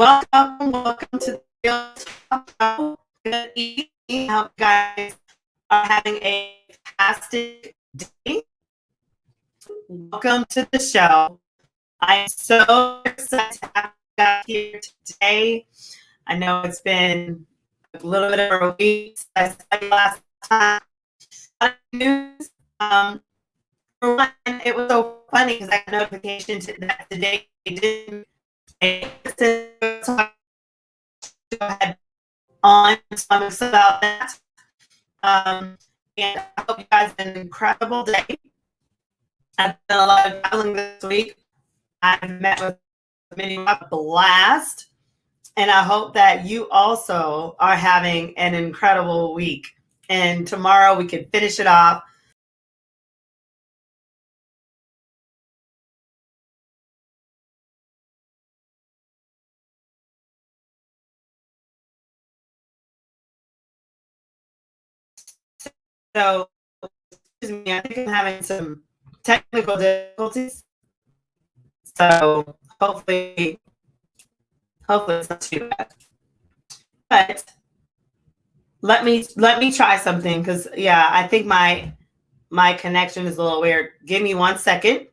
Welcome to the Real Talk Show. Good evening. I hope you guys are having a fantastic day. Welcome to the show. I am so excited to have you guys here today. I know it's been a little bit over a week since I said last time. News. For one, it was so funny because I got a notification that today didn't ahead on, so I'm excited about that. And I hope you guys had an incredible day. I've done a lot of traveling this week. I've met with many, a blast, and I hope that you also are having an incredible week. And tomorrow we can finish it off. So, excuse me, I think I'm having some technical difficulties. So hopefully it's not too bad. But let me try something because yeah, I think my connection is a little weird. Give me 1 second.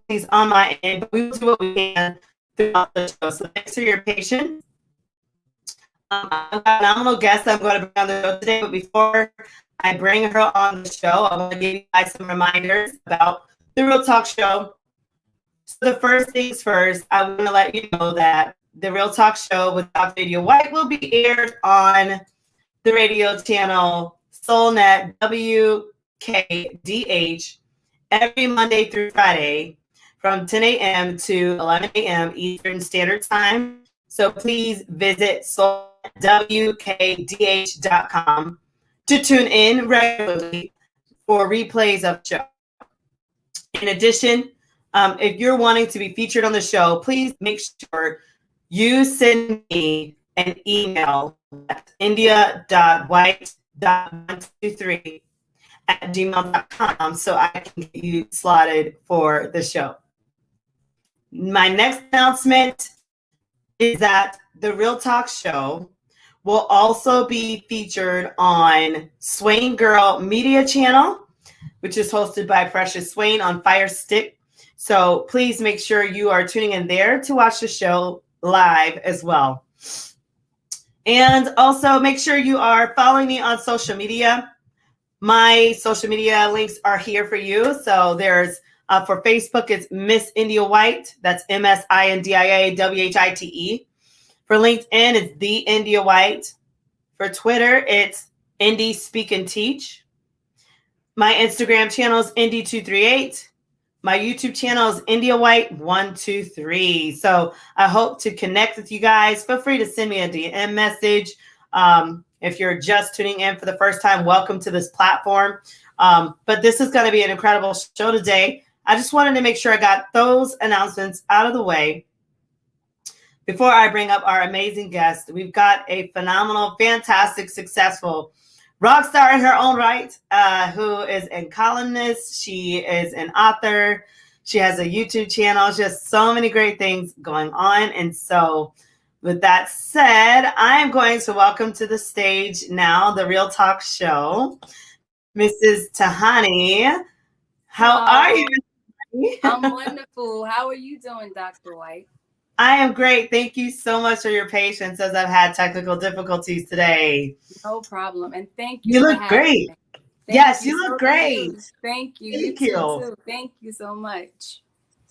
He's on my end, but we will do what we can throughout the show. So thanks for your patience. I've got a phenomenal guest I'm going to bring on the show today, but before I bring her on the show, I want to give you guys some reminders about the Real Talk Show. So the first things first, I want to let you know that the Real Talk Show with Dr. G.R.I.T will be aired on the radio channel SoulNet WKDH every Monday through Friday from 10 a.m. to 11 a.m. Eastern Standard Time. So please visit soulnetwkdh.com to tune in regularly for replays of the show. In addition, if you're wanting to be featured on the show, please make sure you send me an email at india.white.123@gmail.com so I can get you slotted for the show. My next announcement is that the Real Talk Show will also be featured on Swain Girl Media Channel, which is hosted by Precious Swain on Fire Stick. So please make sure you are tuning in there to watch the show live as well. And also make sure you are following me on social media. My social media links are here for you. So there's for Facebook, it's Miss India White. That's MSINDIAWHITE. For LinkedIn, it's The India White. For Twitter, it's Indie Speak and Teach. My Instagram channel is Indie238. My YouTube channel is India White 123. So I hope to connect with you guys. Feel free to send me a DM message. If you're just tuning in for the first time, welcome to this platform. But this is going to be an incredible show today. I just wanted to make sure I got those announcements out of the way before I bring up our amazing guest. We've got a phenomenal, fantastic, successful rock star in her own right, who is a columnist. She is an author. She has a YouTube channel. Just so many great things going on. And so with that said, I'm going to welcome to the stage now the Real Talk Show, Mrs. Tahani. How are you? I'm wonderful. How are you doing, Dr. White? I am great. Thank you so much for your patience as I've had technical difficulties today. No problem. And thank you. You look great. Yes, you look great. Thank you. Thank you you. too. Thank you so much.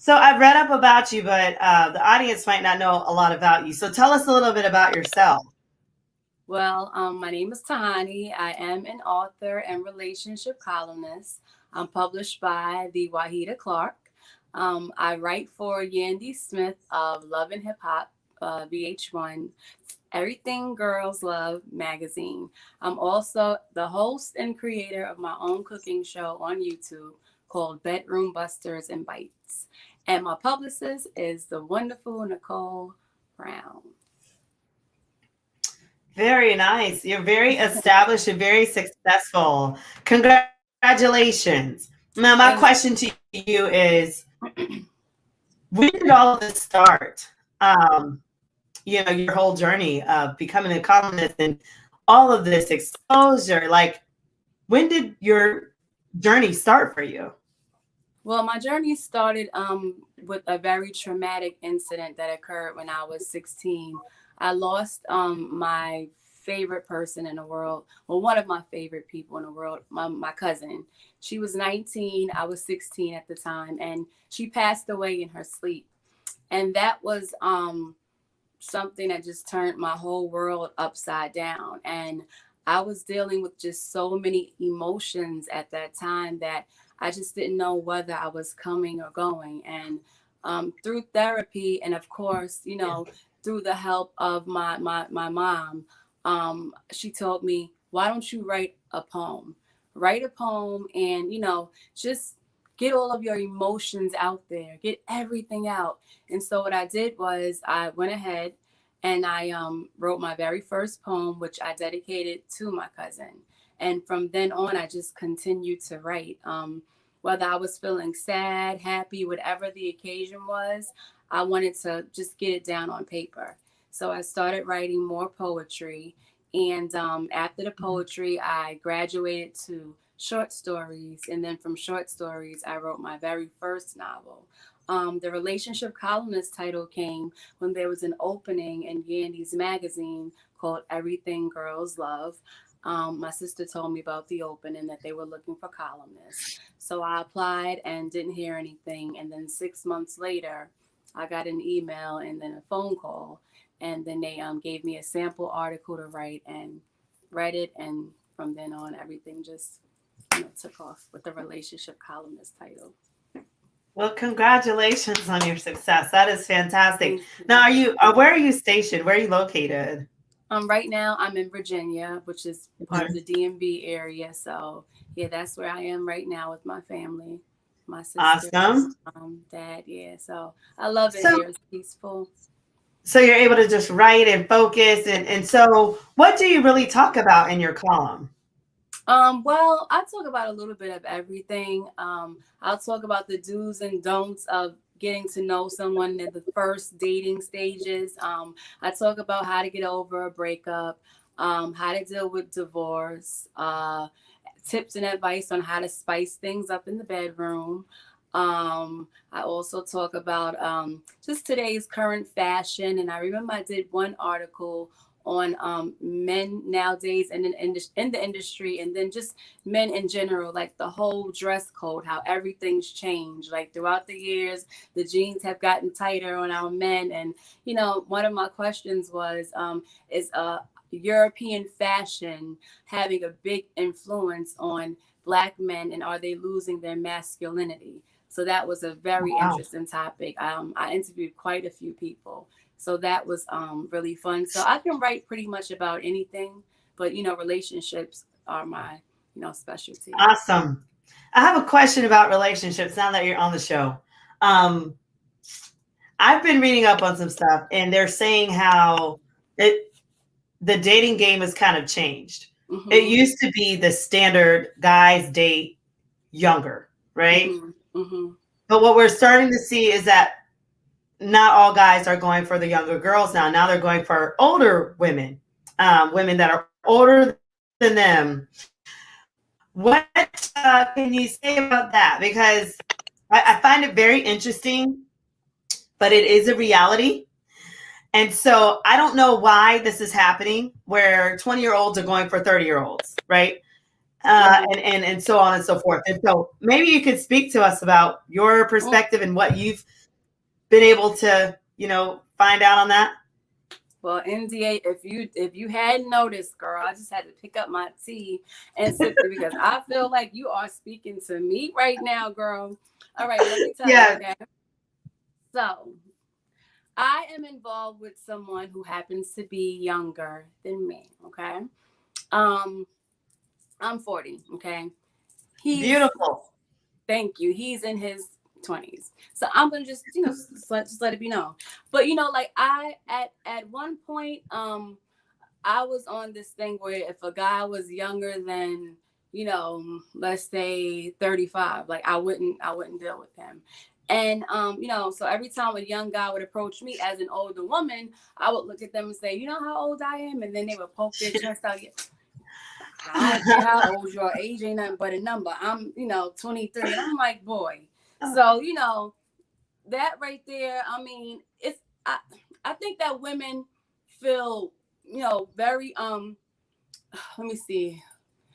So I've read up about you, but the audience might not know a lot about you. So tell us a little bit about yourself. Well, my name is Tahani. I am an author and relationship columnist. I'm published by the Wahida Clark. I write for Yandy Smith of Love and Hip Hop, VH1, Everything Girls Love magazine. I'm also the host and creator of my own cooking show on YouTube called Bedroom Busters and Bites. And my publicist is the wonderful Nicole Brown. Very nice. You're very established and very successful. Congratulations. Now, my question Thank to you is when did all of this start? Um, your whole journey of becoming a columnist and all of this exposure. Like, when did your journey start for you? Well, my journey started with a very traumatic incident that occurred when I was 16. I lost my favorite person in the world, well, one of my favorite people in the world, my cousin. She was 19, I was 16 at the time, and she passed away in her sleep. And that was something that just turned my whole world upside down. And I was dealing with just so many emotions at that time that I just didn't know whether I was coming or going. And through therapy, and of course, through the help of my mom, she told me, why don't you write a poem? Write a poem and, just get all of your emotions out there, get everything out. And so what I did was I went ahead and I wrote my very first poem, which I dedicated to my cousin. And from then on, I just continued to write. Whether I was feeling sad, happy, whatever the occasion was, I wanted to just get it down on paper. So I started writing more poetry. And after the poetry, I graduated to short stories. And then from short stories, I wrote my very first novel. The relationship columnist title came when there was an opening in Yandy's magazine called Everything Girls Love. My sister told me about the opening that they were looking for columnists. So I applied and didn't hear anything. And then 6 months later, I got an email and then a phone call. And then they gave me a sample article to write and read it. And from then on, everything just took off with the relationship columnist title. Well, congratulations on your success. That is fantastic. Thank Now, you. where are you stationed? Where are you located? Right now I'm in Virginia, which is part of the DMV area. So yeah, that's where I am right now with my family, my sisters, Awesome. dad. Yeah, so I love it So, here. It's peaceful. so you're able to just write and focus. And so what do you really talk about in your column? Well, I talk about a little bit of everything. I'll talk about the do's and don'ts of getting to know someone in the first dating stages. I talk about how to get over a breakup, how to deal with divorce, tips and advice on how to spice things up in the bedroom. I also talk about just today's current fashion. And I remember I did one article on men nowadays and in the industry, and then just men in general, like the whole dress code, how everything's changed. Like throughout the years, the jeans have gotten tighter on our men. And, one of my questions was, is European fashion having a big influence on Black men, and are they losing their masculinity? So that was a very Wow. interesting topic. I interviewed quite a few people. So that was really fun. So I can write pretty much about anything, but relationships are my specialty. Awesome. I have a question about relationships now that you're on the show. Um, I've been reading up on some stuff, and they're saying how it the dating game has kind of changed. It Mhm. used to be the standard guys date younger, right? Mhm. Mhm. But what we're starting to see is that not all guys are going for the younger girls now. Now they're going for older women, women that are older than them. What can you say about that? Because I find it very interesting, but it is a reality. And so I don't know why this is happening where 20-year-olds are going for 30-year-olds, right? Mhm. And so on and so forth. And so maybe you could speak to us about your perspective and what you've been able to, find out on that? Well, NDA, if you hadn't noticed, girl, I just had to pick up my tea and sip it because I feel like you are speaking to me right now, girl. All right, let me tell you, Yeah. okay? So I am involved with someone who happens to be younger than me, okay? Um, I'm 40, okay? He's Beautiful. Thank you. He's in his 20s. So I'm gonna just let it be known. But like I at one point, I was on this thing where if a guy was younger than, let's say 35, like I wouldn't deal with him. And so every time a young guy would approach me as an older woman, I would look at them and say, you know how old I am? And then they would poke their chest out. I don't care how old you are. Age ain't nothing but a number. I'm, 23. And I'm like, boy. So, that right there, I mean, I think that women feel, very let me see,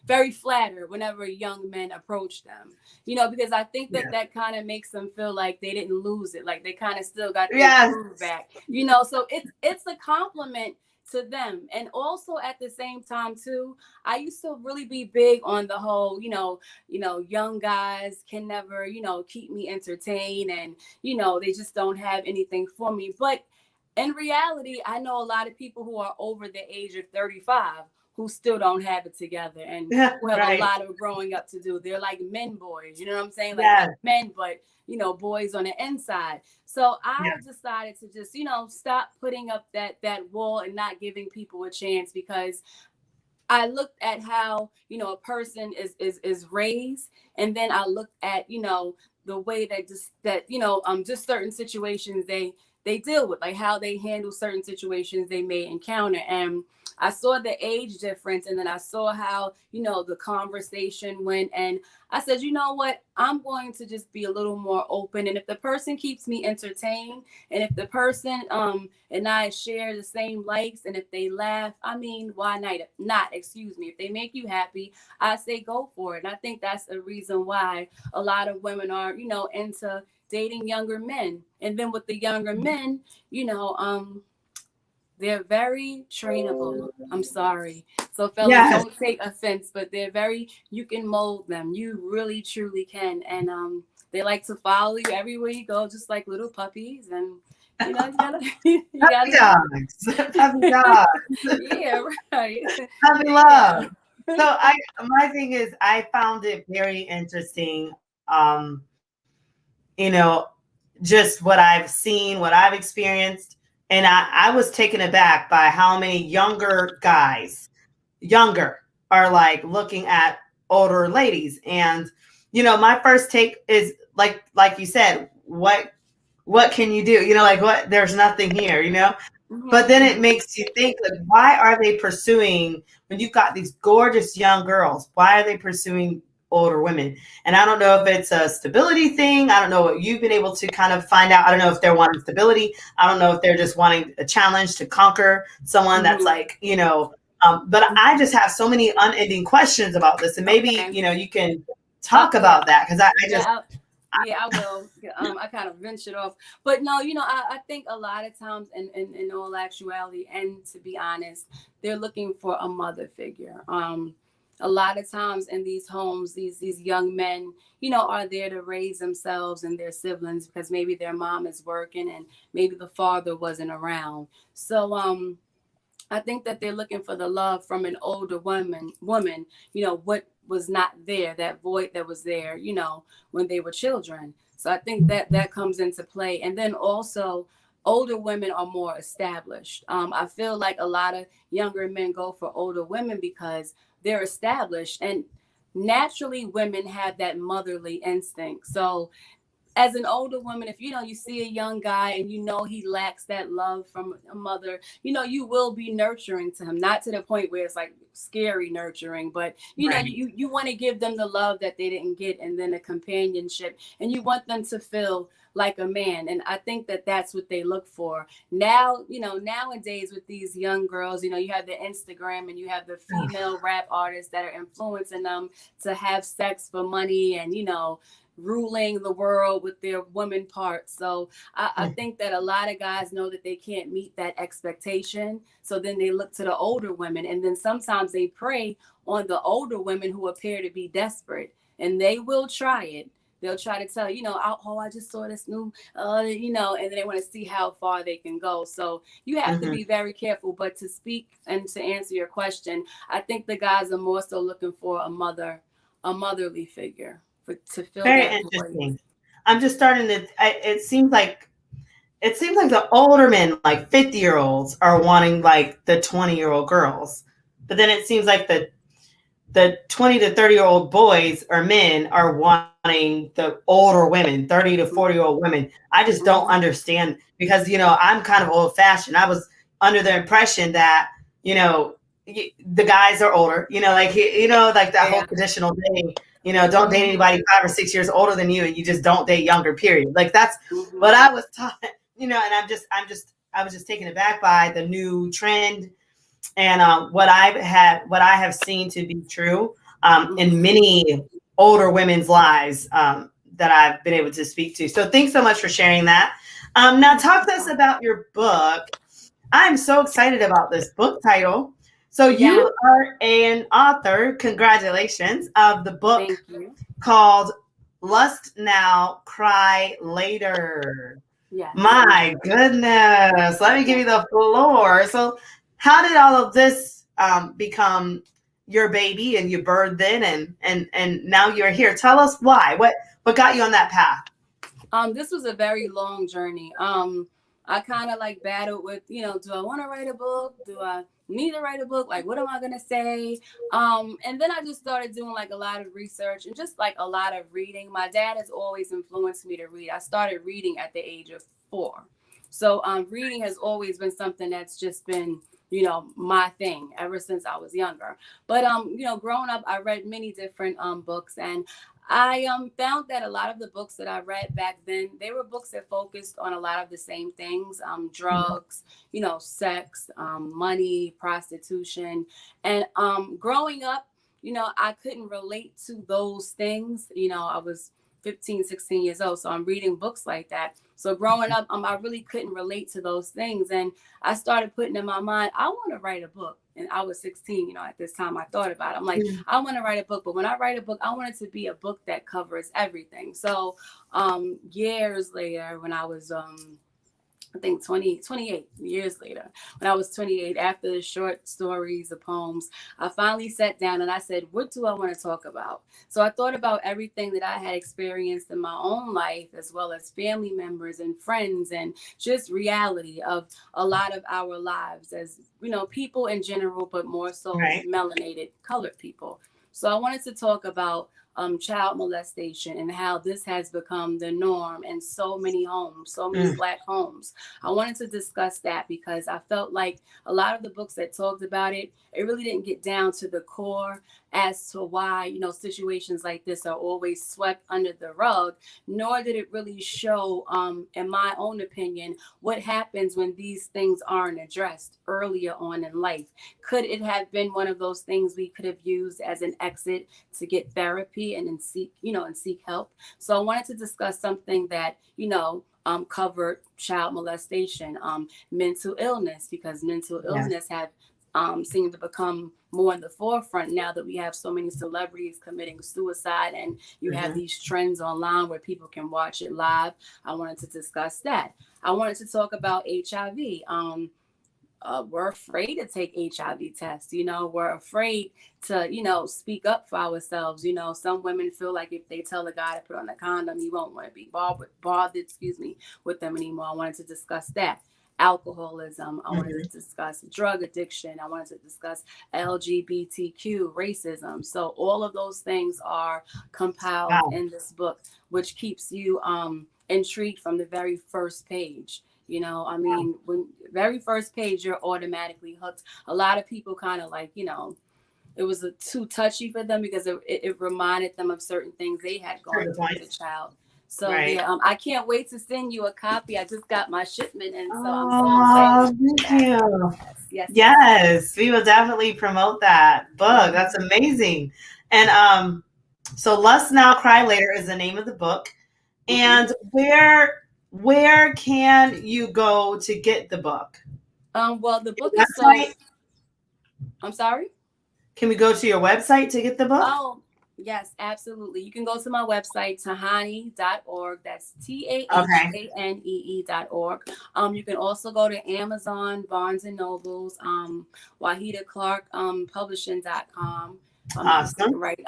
very flattered whenever young men approach them, because I think that Yeah. that kind of makes them feel like they didn't lose it, like they kind of still got their Yes. groove back, so it's a compliment to them. And also at the same time too, I used to really be big on the whole, young guys can never, keep me entertained, and they just don't have anything for me. But in reality, I know a lot of people who are over the age of 35 who still don't have it together and Yeah. who have a Right. lot of growing up to do. They're like men boys, you know what I'm saying? Like Yes. men, but boys on the inside. So Yeah. I decided to just, stop putting up that wall and not giving people a chance, because I looked at how a person is raised, and then I looked at the way that just certain situations they deal with, like how they handle certain situations they may encounter. And I saw the age difference, and then I saw how the conversation went, and I said, you know what, I'm going to just be a little more open, and if the person keeps me entertained, and if the person and I share the same likes, and if they laugh, I mean, why not, excuse me, if they make you happy, I say go for it. And I think that's a reason why a lot of women are, into dating younger men. And then with the younger men, you know, um, they're very trainable. I'm sorry. So fellas, Yes. don't take offense, but you can mold them. You really truly can. And they like to follow you everywhere you go, just like little puppies. And you gotta you Puppy gotta dogs. Puppy dogs. yeah, right. Puppy Yeah. love. So my thing is, I found it very interesting. You know, just what I've seen, what I've experienced, and I was taken aback by how many younger guys, younger, are like looking at older ladies. And my first take is like you said, what can you do? Like, what, there's nothing here, but then it Hmm. makes you think, like, why are they pursuing, when you've got these gorgeous young girls, why are they pursuing older women? And I don't know if it's a stability thing. I don't know what you've been able to kind of find out. I don't know if they're wanting stability. I don't know if they're just wanting a challenge to conquer someone that's Hmm. like, but I just have so many unending questions about this. And maybe, Okay. you can talk Yeah. about that, because I just, Yeah. Yeah, I will. I kind of ventured off, but no, I think a lot of times, in all actuality, and to be honest, they're looking for a mother figure. A lot of times in these homes, these young men, are there to raise themselves and their siblings, because maybe their mom is working and maybe the father wasn't around. So I think that they're looking for the love from an older woman, what was not there, that void that was there, when they were children. So I think that that comes into play. And then also, older women are more established. I feel like a lot of younger men go for older women because they're established, and naturally women have that motherly instinct. So as an older woman, if you see a young guy and he lacks that love from a mother, you will be nurturing to him, not to the point where it's like scary nurturing, but right. you want to give them the love that they didn't get, and then a companionship, and you want them to feel like a man. And I think that that's what they look for now. Nowadays with these young girls, you have the Instagram, and you have the female rap artists that are influencing them to have sex for money, and ruling the world with their woman parts. So I think that a lot of guys know that they can't meet that expectation. So then they look to the older women, and then sometimes they prey on the older women who appear to be desperate, and they will try it. They'll try to tell oh, I just saw this new, and then they want to see how far they can go. So you have to Mhm. be very careful. But to speak and to answer your question, I think the guys are more so looking for a motherly figure to fill Very that void. interesting. I'm just starting to. It seems like the older men, like 50-year-olds, are wanting like the 20-year-old girls, but then it seems like the 20 to 30-year-old boys or men are wanting the older women, 30 to 40-year-old women. I just don't Mm-hmm. understand because, I'm kind of old fashioned. I was under the impression that, the guys are older, like that whole Yeah. traditional dating, don't date Mm-hmm. anybody 5 or 6 years older than you, and you just don't date younger, period. Like that's Mm-hmm. what I was taught, and I was just taken aback by the new trend and what I have seen to be true in Mm-hmm. many older women's lives that I've been able to speak to. So thanks so much for sharing that. Now, talk to us about your book. I'm so excited about this book title. So Yeah. you are an author. Congratulations of the book Thank you. called "Lust Now, Cry Later." Yes. Thank My you. goodness. Let me give Yeah. you the floor. So, how did all of this become your baby and you birthed in and now you're here? Tell us why. What got you on that path? This was a very long journey. I kind of like battled with, do I want to write a book? Do I need to write a book? Like, what am I gonna say? And then I just started doing like a lot of research and just like a lot of reading. My dad has always influenced me to read. I started reading at the age of 4, so reading has always been something that's just been, my thing ever since I was younger. But growing up, I read many different books, and I found that a lot of the books that I read back then, they were books that focused on a lot of the same things: drugs, sex, money, prostitution, and growing up, I couldn't relate to those things. I was 15, 16 years old, so I'm reading books like that. So growing up, I really couldn't relate to those things, and I started putting in my mind, I want to write a book. And I was 16, at this time I thought about it. I'm like, Mm. I want to write a book, but when I write a book, I want it to be a book that covers everything. So, years later, when I was, I think 28 years later, when I was 28, after the short stories, the poems, I finally sat down and I said, what do I want to talk about? So I thought about everything that I had experienced in my own life, as well as family members and friends, and just reality of a lot of our lives as, people in general, but more so Right. melanated colored people. So I wanted to talk about child molestation and how this has become the norm in so many homes, so many Mm. Black homes. I wanted to discuss that because I felt like a lot of the books that talked about it, it really didn't get down to the core as to why, situations like this are always swept under the rug, nor did it really show, in my own opinion, what happens when these things aren't addressed earlier on in life. Could it have been one of those things we could have used as an exit to get therapy and then seek help? So I wanted to discuss something that, covered child molestation, mental illness, because mental Yeah. illness have seemed to become more in the forefront now that we have so many celebrities committing suicide, and you have Hmm. these trends online where people can watch it live. I wanted to discuss that. I wanted to talk about HIV. We're afraid to take HIV tests. We're afraid to, speak up for ourselves. Some women feel like if they tell a guy to put on a condom, he won't want to be bothered with them anymore. I wanted to discuss that. Alcoholism. I wanted Hmm. to discuss drug addiction. I wanted to discuss LGBTQ, racism. So all of those things are compiled Wow. in this book, which keeps you intrigued from the very first page. I Wow. mean, when very first page, you're automatically hooked. A lot of people kind of like, it was too touchy for them because it reminded them of certain things they had gone Trigger through as a points. child. So Right. yeah, I can't wait to send you a copy. I just got my shipment, and so I'm so excited Oh, for thank that. you. Yes, yes, yes, yes. Yes, we will definitely promote that book. That's Hmm. amazing. And So Lust Now, Cry Later is the name of the book. Hmm. And where can you go to get the book? Well, the book Your is sold. website? I'm sorry. Can we go to your website to get the book? Oh, yes, absolutely. You can go to my website, tahani.org. That's Okay. TAHANEE.org. You can also go to Amazon, Barnes and Nobles, Wahida Clark, publishing.com. If I'm not mistaken, Awesome. right?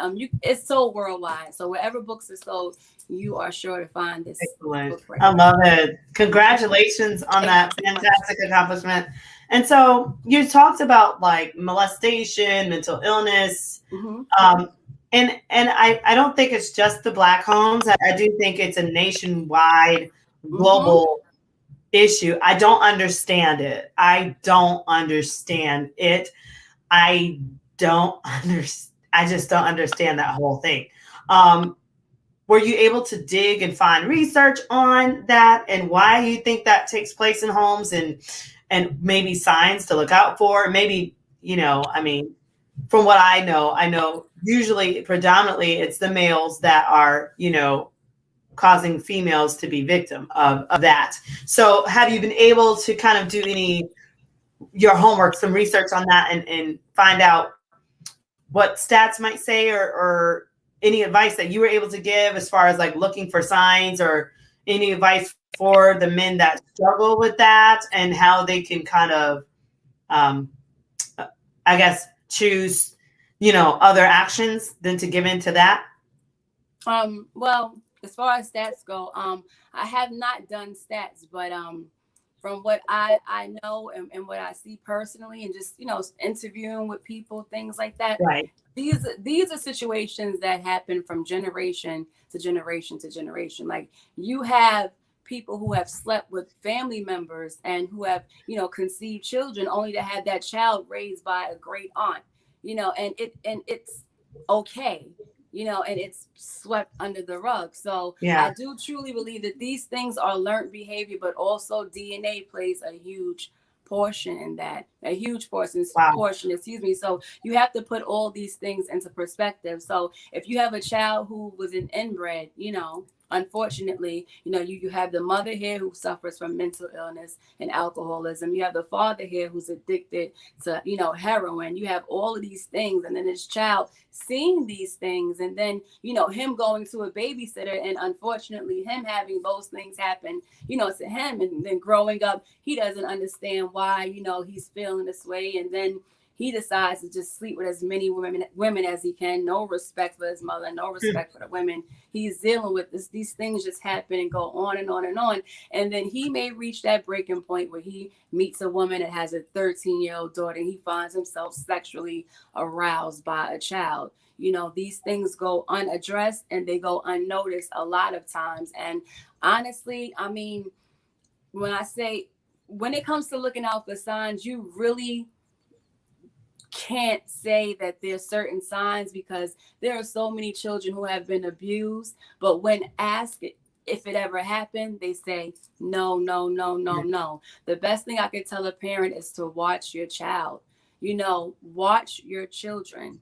It's sold worldwide. So wherever books are sold, you are sure to find this Excellent. book right I here. love it. Congratulations on Thank that you so much. fantastic accomplishment. And so you talked about like molestation, mental illness, Hmm. um, and I don't think it's just the Black homes. I do think it's a nationwide, Hmm. global issue. I don't understand it. I don't understand it. I don't understand. I just don't understand that whole thing. Um, were you able to dig and find research on that and why you think that takes place in homes and maybe signs to look out for? Maybe, I mean, from what I know usually predominantly it's the males that are, causing females to be victim of that. So have you been able to kind of do your homework, some research on that and find out what stats might say or any advice that you were able to give as far as like looking for signs or any advice for the men that struggle with that and how they can kind of um, I guess choose other actions than to give into that. Well, as far as stats go, I have not done stats, but from what I know and what I see personally, and just interviewing with people, things like that. Right. These are situations that happen from generation to generation to generation. Like you have people who have slept with family members and who have conceived children only to have that child raised by a great aunt, and it's okay, and it's swept under the rug. So I Yeah. do truly believe that these things are learned behavior, but also DNA plays a huge portion in that, a huge Wow. portion, excuse me. So you have to put all these things into perspective. So if you have a child who was an inbred, unfortunately, you have the mother here who suffers from mental illness and alcoholism. You have the father here who's addicted to, heroin. You have all of these things. And then this child seeing these things, and then, him going to a babysitter, and unfortunately him having those things happen, to him. And then growing up, he doesn't understand why, he's feeling this way. And then he decides to just sleep with as many women as he can. No respect for his mother, no respect for the women he's dealing with. These things just happen and go on and on and on. And then he may reach that breaking point where he meets a woman that has a 13-year-old daughter, and he finds himself sexually aroused by a child. These things go unaddressed and they go unnoticed a lot of times. And honestly, I mean, when I say, when it comes to looking out for signs, you really can't say that there's certain signs, because there are so many children who have been abused, but when asked if it ever happened, they say no, no, no, no, no. The best thing I could tell a parent is to watch your child. Watch your children.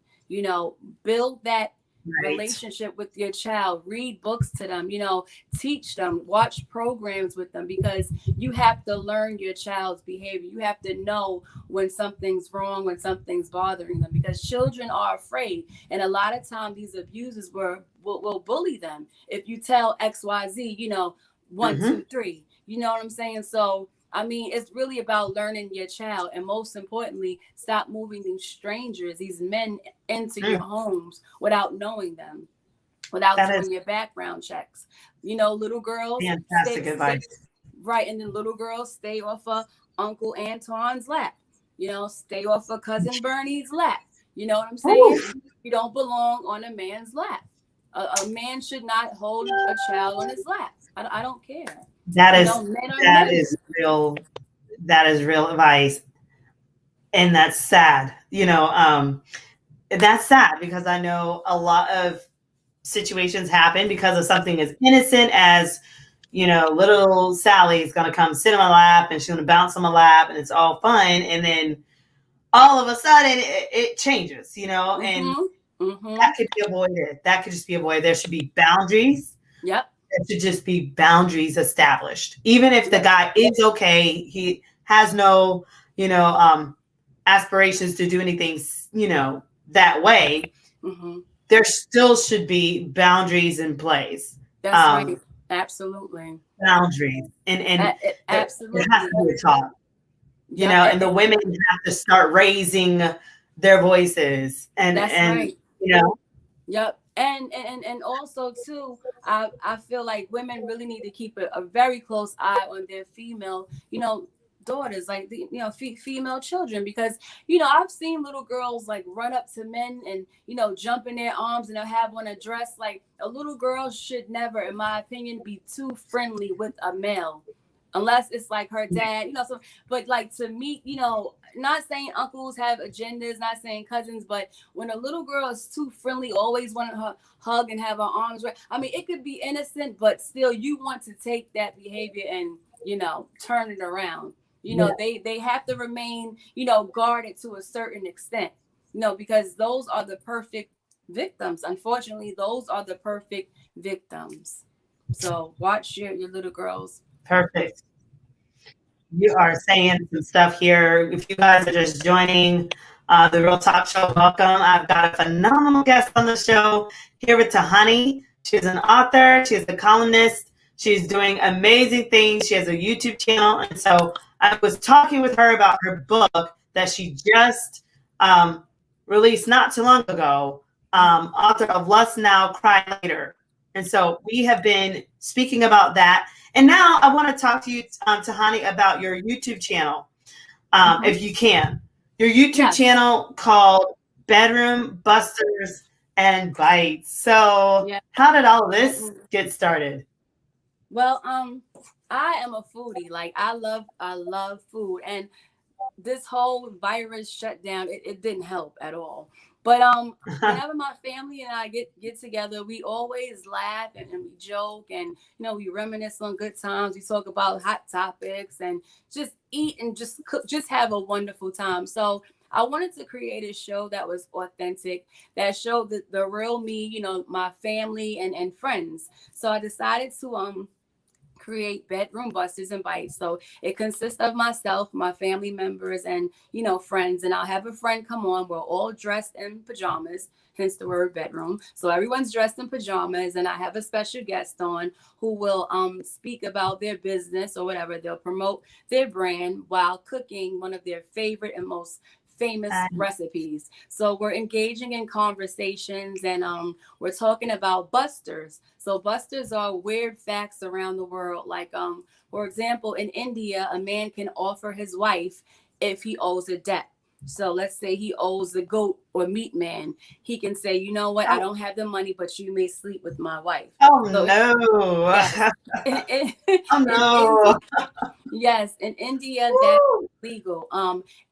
Build that Right. relationship with your child. Read books to them. Teach them. Watch programs with them, because you have to learn your child's behavior. You have to know when something's wrong, when something's bothering them, because children are afraid. And a lot of time these abusers will bully them. If you tell XYZ, one, Mm-hmm. two, three, you know what I'm saying? So I mean, it's really about learning your child, and most importantly, stop moving these strangers, these men, into your Mm. homes without knowing them, without That is doing your background checks. Little girls fantastic advice. right, and then little girls stay off of Uncle Antoine's lap. Stay off of Cousin Bernie's lap. You know what I'm saying? Oof. You don't belong on a man's lap. A man should not hold a child on his lap. I don't care. That is Men are that men. is real. That is real advice, and that's sad. That's sad because I know a lot of situations happen because of something as innocent as little Sally's gonna come sit on my lap and she's gonna bounce on my lap and it's all fun, and then all of a sudden it changes, and Mm-hmm. Mm-hmm. That could be avoided. That could just be avoided. There should be boundaries. Yep. There should just be boundaries established. Even if the Yep. guy is okay, he has no, you know, aspirations to do anything, that way. Mm-hmm. There still should be boundaries in place. That's right. Um, Absolutely. boundaries, and there has Absolutely. to be a talk, Yep. and the women have to start raising their voices, That's and right. you know, Yep. And also too, I feel like women really need to keep a very close eye on their female, daughters, like the female children, because I've seen little girls like run up to men and jump in their arms, and they'll have on a dress. Like, a little girl should never, in my opinion, be too friendly with a male, unless it's like her dad, so. But like, to meet, not saying uncles have agendas, not saying cousins, but when a little girl is too friendly, always wanting her hug and have her arms right. I mean, it could be innocent, but still, you want to take that behavior and turn it around. yeah, They have to remain guarded to a certain extent. Because those are the perfect victims. Unfortunately, those are the perfect victims. So watch your little girls. perfect. You are saying some stuff here. If you guys are just joining the Real Talk Show, welcome. I've got a phenomenal guest on the show here with Tahani. She's an author, she's a columnist, she's doing amazing things. She has a YouTube channel. And so I was talking with her about her book that she just released not too long ago, author of Lust Now, Cry Later. And so we have been speaking about that. And now I want to talk to you, Tahani, about your YouTube channel, if you can. Your YouTube Yes. channel called Bedroom Busters and Bites. So, Yeah. how did all of this get started? Well, I am a foodie. Like, I love food, and this whole virus shutdown, it didn't help at all. But whenever my family and I get together, we always laugh and we joke, and we reminisce on good times. We talk about hot topics and just eat and just cook, just have a wonderful time. So I wanted to create a show that was authentic, that showed the real me, my family and friends. So I decided to create Bedroom Busters and Bites. So it consists of myself, my family members, and friends. And I'll have a friend come on. We're all dressed in pajamas, hence the word bedroom. So everyone's dressed in pajamas, and I have a special guest on who will speak about their business or whatever. They'll promote their brand while cooking one of their favorite and most famous recipes. So we're engaging in conversations, and we're talking about busters. So busters are weird facts around the world. Like, for example, in India, a man can offer his wife if he owes a debt. So let's say he owes the goat or meat man. He can say, you know what, I don't have the money, but you may sleep with my wife. Oh, So no. yes. Oh, In no. Yes, in India that's legal.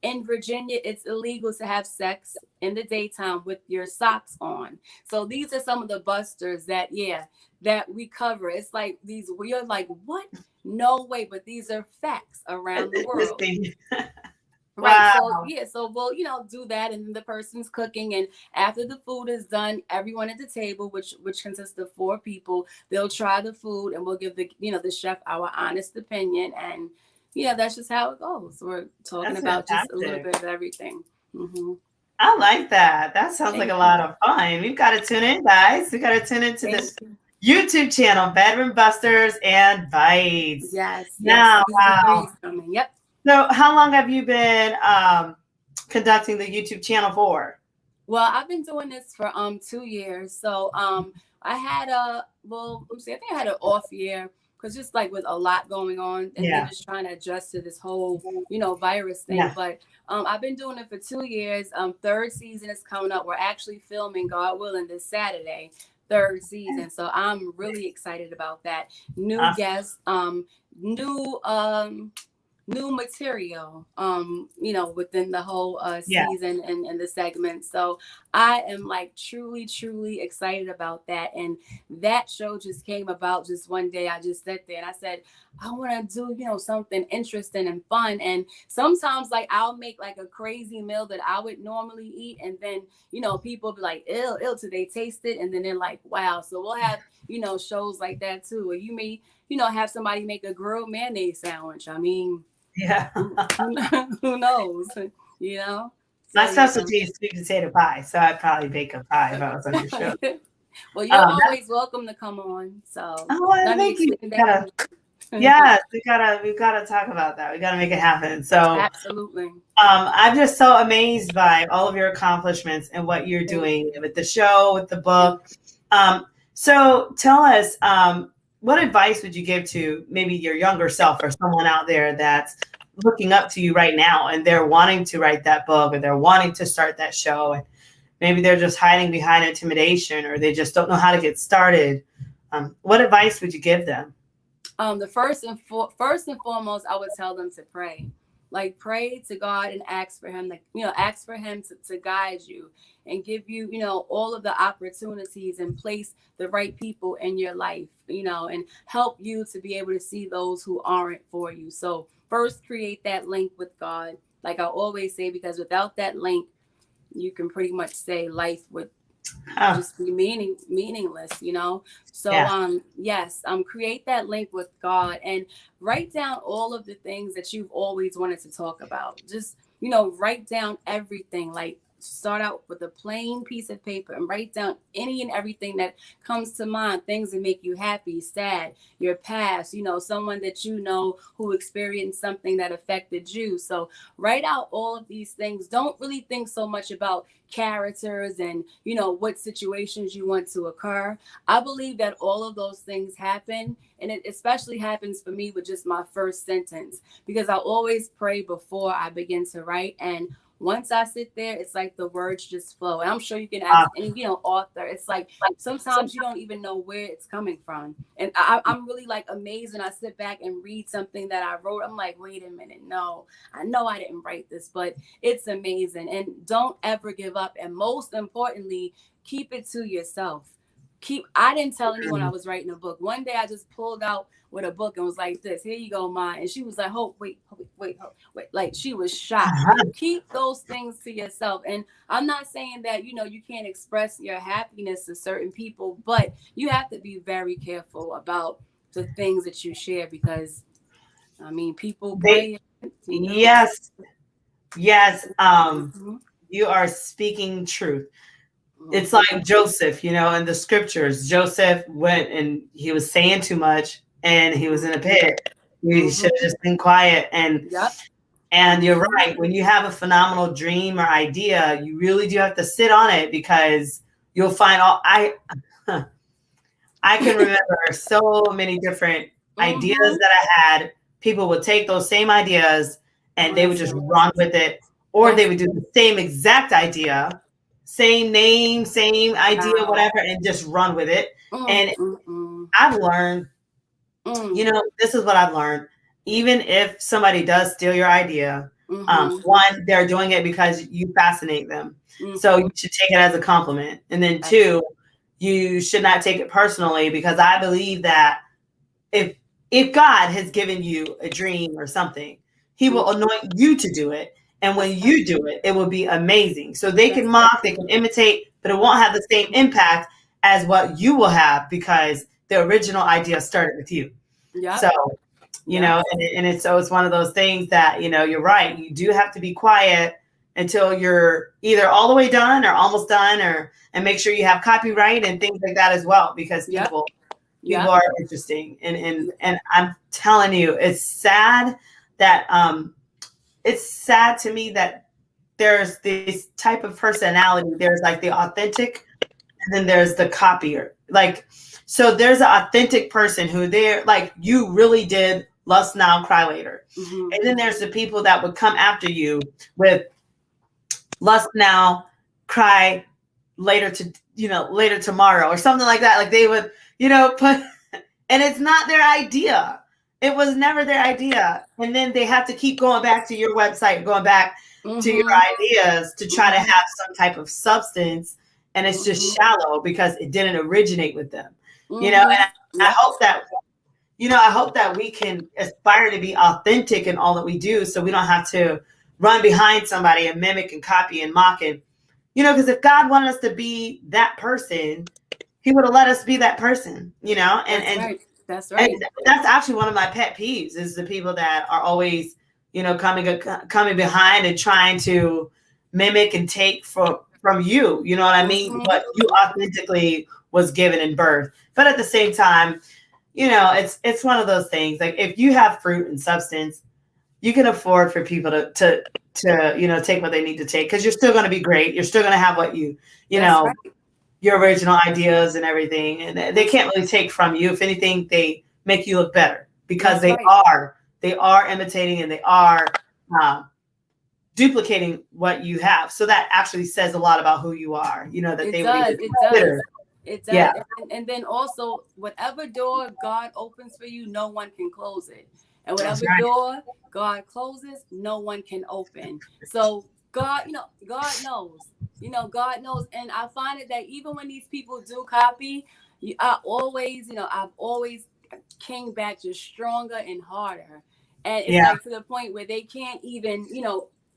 In Virginia, it's illegal to have sex in the daytime with your socks on. So these are some of the busters that we cover. It's like these. We're like, what? No way! But these are facts around That's the world. interesting. Right. Wow. So so we'll, do that, and then the person's cooking, and after the food is done, everyone at the table, which consists of four people, they'll try the food, and we'll give the chef our honest opinion, and that's just how it goes. We're talking That's about just a little fantastic. bit of everything. Hmm. I like that. That sounds like Thank a you. lot of fun. We've got to tune in, guys. We got to tune into Thank this you. YouTube channel, Bedroom Busters and Bites. Yes, yes. Now, Season 3 wow. is coming. Yep. So, how long have you been conducting the YouTube channel for? Well, I've been doing this for 2 years. So I had let me see, I think I had an off year because just like with a lot going on, and then Yeah, just trying to adjust to this whole virus thing. yeah. But I've been doing it for 2 years. Third season is coming up. We're actually filming, God willing, this Saturday. Third season, so I'm really excited about that. New Awesome. guests, new new material, within the whole Yeah. season and the segment. So I am like truly, truly excited about that. And that show just came about just one day. I just sat there and I said, I want to do, something interesting and fun. And sometimes like I'll make like a crazy meal that I would normally eat. And then, people be like, ill, ill till they taste it. And then they're like, wow. So we'll have, shows like that too, where you may, have somebody make a grilled mayonnaise sandwich. I mean, Yeah. who knows? You know? My So yeah. specialty is sweet potato pie, so I'd probably bake a pie if I was on your show. Well, you're That, always welcome to come on. So oh, well, let me thank you. extend that. Yes, we gotta talk about that. We gotta make it happen. So, Absolutely. I'm just so amazed by all of your accomplishments and what you're Thank doing you. with the show, with the Thank book. So tell us, what advice would you give to maybe your younger self or someone out there that's looking up to you right now and they're wanting to write that book or they're wanting to start that show and maybe they're just hiding behind intimidation or they just don't know how to get started. What advice would you give them? The first and foremost, I would tell them to pray. Like pray to God and ask for him, like, ask for him to guide you and give you, all of the opportunities and place the right people in your life, and help you to be able to see those who aren't for you. So first create that link with God. Like I always say, because without that link, you can pretty much say life would Oh, just be meaningless. So yeah. yes, create that link with God and write down all of the things that you've always wanted to talk about. Just write down everything. Like start out with a plain piece of paper and write down any and everything that comes to mind, things that make you happy, sad, your past, someone that who experienced something that affected you. So write out all of these things. Don't really think so much about characters and what situations you want to occur. I believe that all of those things happen, and it especially happens for me with just my first sentence, because I always pray before I begin to write. And once I sit there, it's like the words just flow. And I'm sure you can Uh, ask any author. It's like sometimes you don't even know where it's coming from. And I'm really like amazed when I sit back and read something that I wrote. I'm like, wait a minute, no, I know I didn't write this, but it's amazing. And don't ever give up. And most importantly, keep it to yourself. I didn't tell anyone I was writing a book. One day I just pulled out with a book and was like, this, here you go, Ma. And she was like, oh, wait. Like she was shocked. Keep those things to yourself. And I'm not saying that, you can't express your happiness to certain people, but you have to be very careful about the things that you share, because I mean, people they, pray. yes, yes. Mhm. You are speaking truth. It's Mhm. like Joseph, in the scriptures. Joseph went and he was saying too much and he was in a pit. He should Mhm. have just been quiet. Yep. And you're Mhm. right. When you have a phenomenal dream or idea, you really do have to sit on it because you'll find all I can remember so many different ideas Mhm. that I had. People would take those same ideas and they would just Listen. run with it, or they That's would do the same exact idea, same name, same idea, wow. whatever, and just run with it. And Mm. I've learned, Mm. this is what I've learned. Even if somebody does steal your idea, Mhm. one, they're doing it because you fascinate them. So you Mhm. should take it as a compliment. And then two, you should not take it personally because I believe that if if God has given you a dream or something, he will Mhm. anoint you to do it. And when That's right. you do it, it will be amazing. So they can That's right. mock, they can imitate, but it won't have the same impact as what you will have because the original idea started with you. So, Yep. Yep. and it's one of those things that, you're right. You do have to be quiet until you're either all the way done or almost done and make sure you have copyright and things like that as well because Yep. people Yep. are interesting and I'm telling you that it's sad to me that there's this type of personality. There's like the authentic and then there's the copier. Like, so there's an authentic person who they're like, you really did lust now, cry later. Mhm. And then there's the people that would come after you with lust now, cry later later tomorrow or something like that. Like they would, put, and it's not their idea. It was never their idea. And then they have to keep going back to your website, going back to your Mm-hmm. ideas to try to Mm-hmm. have some type of substance. And it's just Mm-hmm. shallow because it didn't originate with them. Mm-hmm. And I Yep. hope that, I hope that we can aspire to be authentic in all that we do so we don't have to run behind somebody and mimic and copy and mock. And, because if God wanted us to be that person, he would have let us be that person, and, That's and right. That's and right. that's actually one of my pet peeves is the people that are always, coming behind and trying to mimic and take from you. You know what I mean? Mm-hmm. What you authentically was given in birth. But at the same time, it's one of those things. Like if you have fruit and substance, you can afford for people to take what they need to take because you're still going to be great. You're still going to have what you That's know right. your original ideas and everything, and they That's can't really take from you. If anything, they make you look better because that's they right. are imitating and they are um, duplicating what you have. So that actually says a lot about who you are. That It they would does. even It does. consider. It does. Yeah, And then also, whatever door God opens for you, no one can close it. And that's whatever right. door God closes, no one can open. So God, God knows. God knows. And I find it that even when these people do copy, I've always came back just stronger and harder. And it's Yeah, like to the point where they can't even,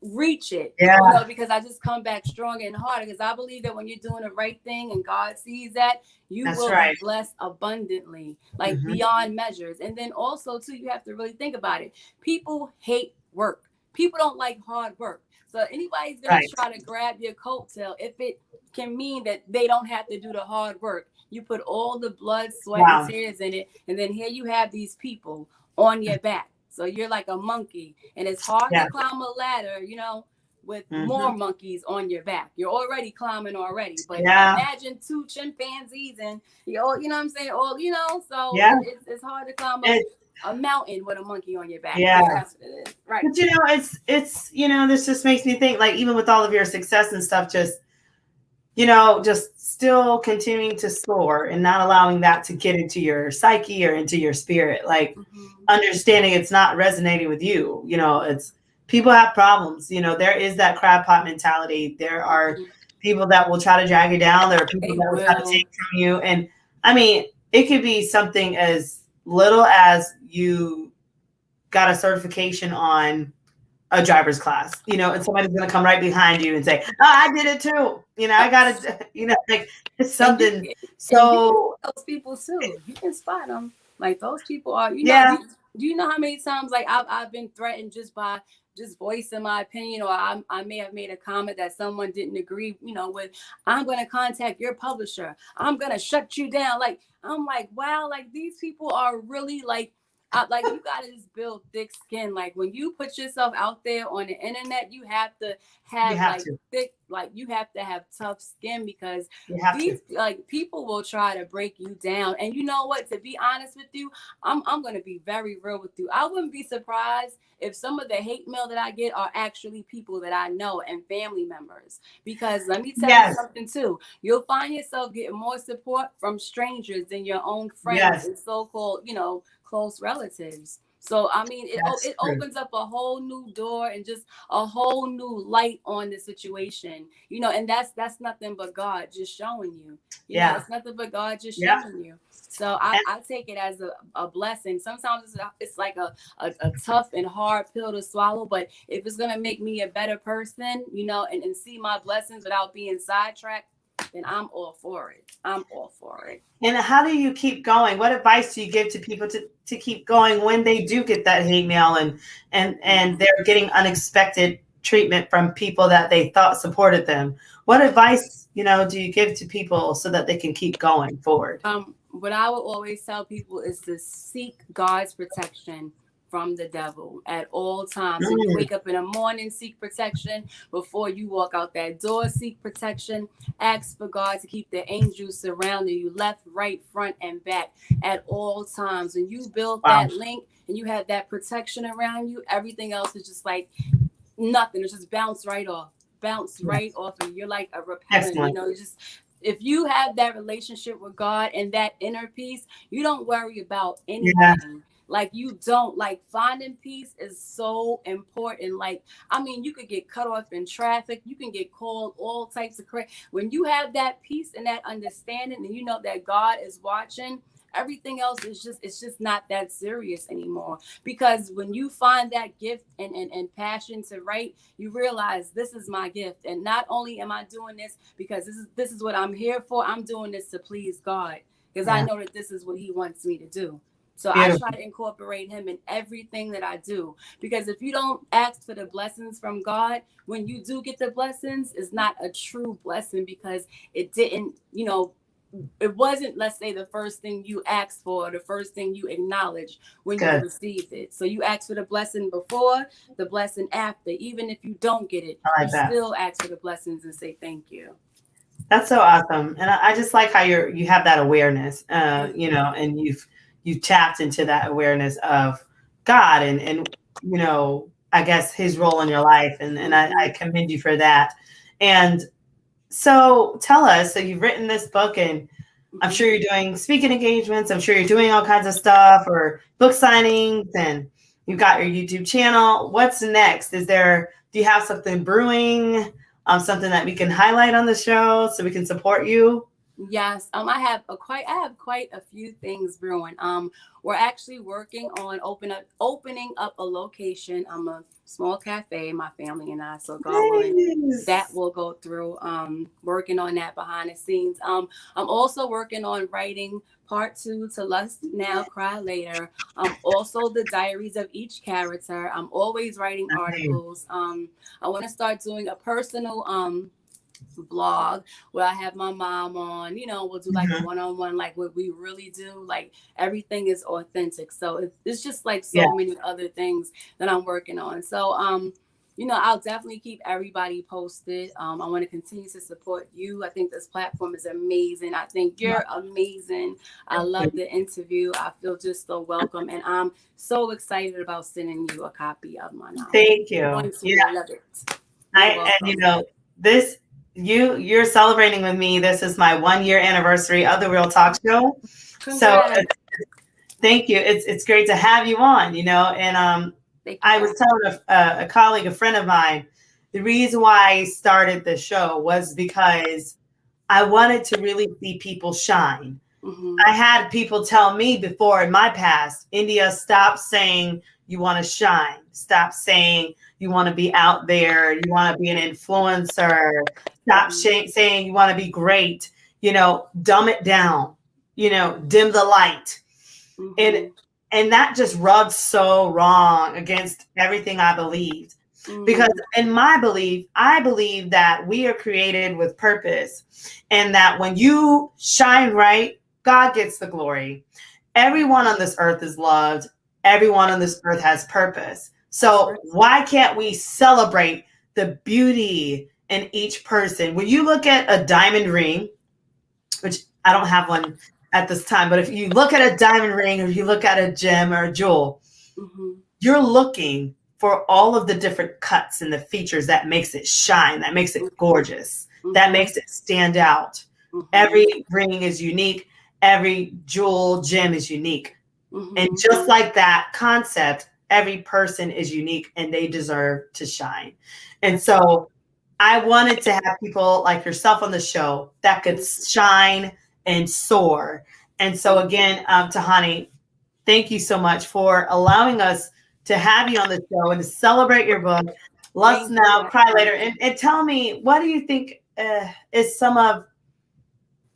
reach it, yeah, because I just come back stronger and harder because I believe that when you're doing the right thing and God sees that, you that's will be right. blessed abundantly, like Hmm. beyond measures. And then also, too, you have to really think about it. People hate work. People don't like hard work. So anybody's going to Right. try to grab your coattail if it can mean that they don't have to do the hard work. You put all the blood, sweat, and Wow. tears in it, and then here you have these people on your back. So you're like a monkey, and it's hard to Yeah. climb a ladder, with more Hmm. monkeys on your back. You're already climbing already, but Yeah. imagine two chimpanzees and you know what I'm saying? All so Yeah. it's hard to climb It, a mountain with a monkey on your back. yeah. That's what it is, right? But it's this just makes me think, like, even with all of your success and stuff, just still continuing to soar and not allowing that to get into your psyche or into your spirit. Like Mm-hmm. understanding it's not resonating with you. It's people have problems. There is that crab pot mentality. There are Mm-hmm. people that will try to drag you down. There are people They that will try to will. take from you. And I mean, it could be something as little as you got a certification on a driver's class, and somebody's going to come right behind you and say, "Oh, I did it too." I got to, like it's and you something. and you can So see those people too. You can spot them. Like those people are. yeah, Do you know how many times like I've been threatened just by just voicing my opinion, or I may have made a comment that someone didn't agree, with. I'm going to contact your publisher. I'm going to shut you down. Like I'm like, wow, like these people are really like. Like you gotta just build thick skin. Like when you put yourself out there on the internet, you have to you have have like to. thick, like you have to have tough skin because You have to. these like people will try to break you down. And you know what? To be honest with you, I'm gonna be very real with you. I wouldn't be surprised if some of the hate mail that I get are actually people that I know and family members. Because let me tell you Yes. something too. You'll find yourself getting more support from strangers than your own friends Yes. and so-called, close relatives. So I mean, That's it true. opens up a whole new door and just a whole new light on the situation, and that's nothing but God just showing you. Yeah. It's nothing but God just Yep. showing you. So I take it as a blessing. Sometimes it's like a tough and hard pill to swallow, but if it's gonna make me a better person, and see my blessings without being sidetracked, then I'm all for it. I'm all for it. And how do you keep going? What advice do you give to people to keep going when they do get that hate mail and they're getting unexpected treatment from people that they thought supported them? What advice, do you give to people so that they can keep going forward? What I would always tell people is to seek God's protection from the devil at all times. When you Mm, wake up in the morning, seek protection. Before you walk out that door, seek protection. Ask for God to keep the angels surrounding you, left, right, front, and back at all times. When you build wow. that link and you have that protection around you, everything else is just like nothing. It's just bounce right off. Bounce Yeah. right off, and you're like a repellent. Excellent. You just if you have that relationship with God and that inner peace, you don't worry about Yeah. anything. Like you don't like finding peace is so important. Like, I mean, you could get cut off in traffic, you can get called all types of crap. When you have that peace and that understanding, and you know that God is watching, everything else is just, it's just not that serious anymore. Because when you find that gift and passion to write, you realize this is my gift. And not only am I doing this because this is what I'm here for, I'm doing this to please God. Because I Yeah. know that this is what he wants me to do. So I try Beautiful. to incorporate him in everything that I do. Because if you don't ask for the blessings from God, when you do get the blessings, it's not a true blessing because it didn't, it wasn't, let's say, the first thing you asked for, the first thing you acknowledged when you Good. received it. So you ask for the blessing before, the blessing after. Even if you don't get it, I you like that. still ask for the blessings and say thank you. That's so awesome, and I just like how you have that awareness, Thank you you. know, and you've tapped into that awareness of God and I guess His role in your life, and I Mm-hmm. commend you for that. And so tell us, so you've written this book, and I'm Mm-hmm. sure you're doing speaking engagements. I'm sure you're doing all kinds of stuff or book signings, and you've got your YouTube channel. What's next? Do you have something brewing? Something that we can highlight on the show so we can support you? Yes, I have quite a few things brewing. We're actually working on opening up a location. I'm a small cafe, my family and I. So God willing, that Nice. will go through. Working on that behind the scenes. I'm also working on writing part 2 to Lust Now, Cry Later. Also the diaries of each character. I'm always writing Nice. articles. I want to start doing a personal vlog where I have my mom on, we'll do like a Mhm. one-on-one, like what we really do. Like everything is authentic. So it's just like Yeah. so many other things that I'm working on. So, I'll definitely keep everybody posted. I want to continue to support you. I think this platform is amazing. I think you're amazing. I Thank you. love the interview. I feel just so welcome. And I'm so excited about sending you a copy of my novel. Thank You're you. going to Yeah. love it. You're I and welcome. this you're celebrating with me. This is my 1 year anniversary of the Real Talk Show. So Congrats. thank you. It's great to have you on. And Thank you I for was having telling a colleague, a friend of mine, the reason why I started the show was because I wanted to really see people shine. me. Mm-hmm. I had people tell me before in my past, India, stop saying you want to shine. Stop saying you want to be out there. You want to be an influencer. Stop Mm-hmm. saying you want to be great. Dumb it down. Dim the light. And Mm-hmm. and that just rubbed so wrong against everything I believed. Because Mm-hmm. in my belief, I believe that we are created with purpose and that when you shine right, God gets the glory. Everyone on this earth is loved. Everyone on this earth has purpose. That's So right. why can't we celebrate the beauty in each person? When you look at a diamond ring, which I don't have one at this time, but if you look at a diamond ring or you look at a gem or a jewel, Mm-hmm. you're looking for all of the different cuts and the features that makes it shine, that makes it gorgeous, that Mm-hmm. makes it stand out. Mm-hmm. Every ring is unique, every jewel gem is unique. And Mm-hmm. just like that concept, every person is unique and they deserve to shine. And That's right. so I wanted to have people like yourself on the show that could shine and soar. And so Mm-hmm. again, Tahani, thank you so much for allowing us to have you on the show and to celebrate your book. Let's Thank you now for cry having later. me. And tell me, what do you think is some of,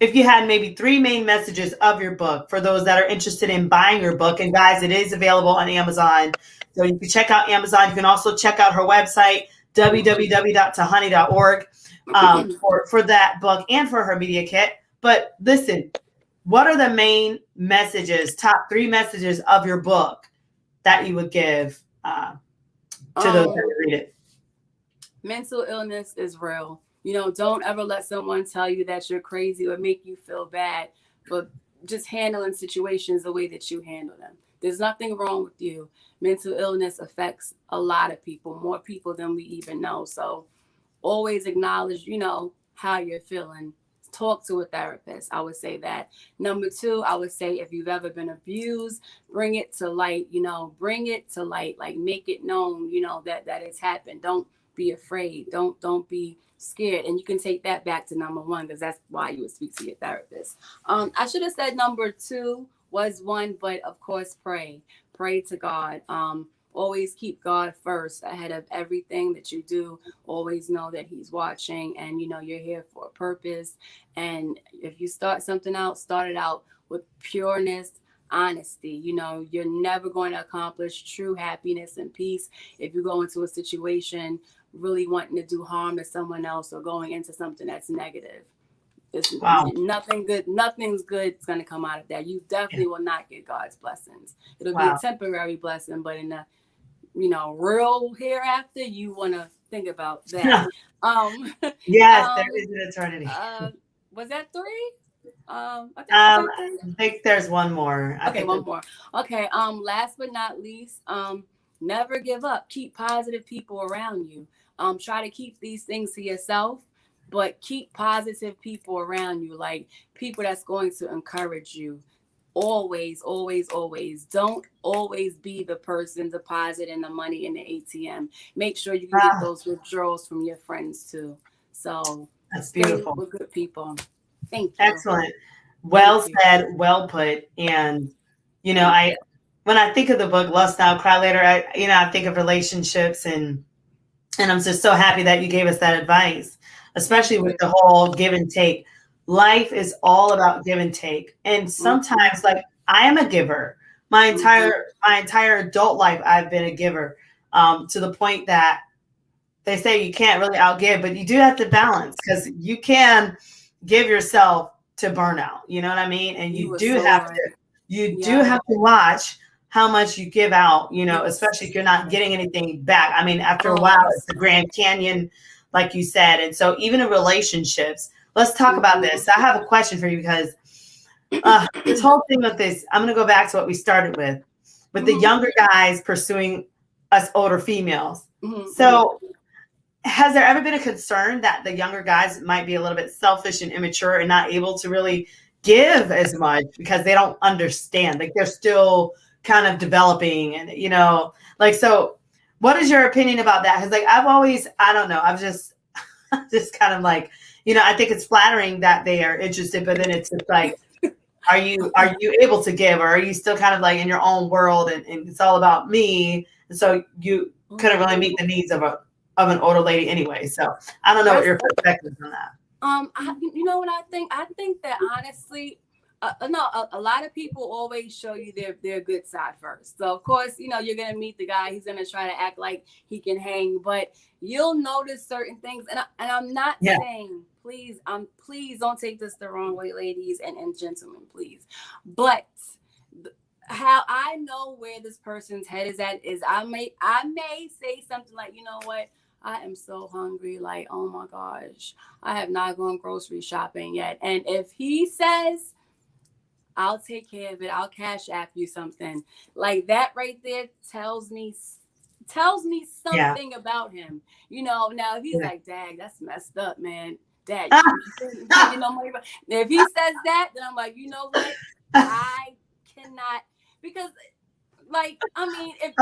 if you had maybe three main messages of your book for those that are interested in buying your book? And guys, it is available on Amazon. So you can check out Amazon. You can also check out her website, www.tahani.org, for that book and for her media kit. But listen, what are the main messages, top three messages of your book that you would give to those that um, read it? Mental illness is real. Don't ever let someone tell you that you're crazy or make you feel bad for just handling situations the way that you handle them. There's nothing wrong with you. Mental illness affects a lot of people, more people than we even know. So always acknowledge, how you're feeling. talk to a therapist. I would say that. Number two, I would say if you've ever been abused, bring it to light, bring it to light, like make it known, that it's happened. Don't be afraid. Don't be scared. And you can take that back to number one, because that's why you would speak to your therapist. I should have said number two was one, but of course, pray to God. Always keep God first ahead of everything that you do. Always know that He's watching, and you're here for a purpose. And if you start something out, start it out with pureness, honesty. You're never going to accomplish true happiness and peace if you go into a situation really wanting to do harm to someone else or going into something that's negative. It's Wow. nothing's good is going to come out of that. You definitely will not get God's blessings. It'll be a temporary blessing, but in the real hereafter, you want to think about that. Yes, there is an eternity. Was that three? I think there's one more. Okay, one more. Okay. Last but not least, never give up. Keep positive people around you. Try to keep these things to yourself, but keep positive people around you, like people that's going to encourage you. Always, always, always. Don't always be the person depositing the money in the ATM. Make sure you can get those withdrawals from your friends too. So that's beautiful. Stay with good people. Thank you. Excellent. Well said, well put. And when I think of the book Lust Now, Cry Later, I think of relationships, and I'm just so happy that you gave us that advice, especially with the whole give and take. Life is all about give and take. And sometimes, like, I am a giver. My entire adult life, I've been a giver, to the point that they say you can't really outgive, but you do have to balance, because you can give yourself to burnout. You know what I mean? And you do have to watch how much you give out, especially if you're not getting anything back. I mean, after a while, it's the Grand Canyon, like you said. And so even in relationships, let's talk about this. I have a question for you, because this whole thing with this, I'm going to go back to what we started with the younger guys pursuing us older females. So has there ever been a concern that the younger guys might be a little bit selfish and immature and not able to really give as much because they don't understand? Like, they're still kind of developing, and so what is your opinion about that? Because, like, I don't know, I've just kind of like, I think it's flattering that they are interested, but then it's just like, are you able to give, or are you still kind of like in your own world, and it's all about me, and so you couldn't really meet the needs of an older lady anyway? So I don't know what your perspective is on that. You know what I think? I think that honestly, a lot of people always show you their good side first. So of course, you're gonna meet the guy. He's gonna try to act like he can hang, but you'll notice certain things. And I'm not saying, please don't take this the wrong way, ladies and gentlemen, please. But how I know where this person's head is at is I may say something like, you know what? I am so hungry. Like, oh my gosh, I have not gone grocery shopping yet. And if he says, I'll take care of it, I'll cash app you something, like that right there tells me something about him. Now if he's like, dang, that's messed up, man. Dad, money. If he says that, then I'm like, you know what? I cannot, because like, I mean, if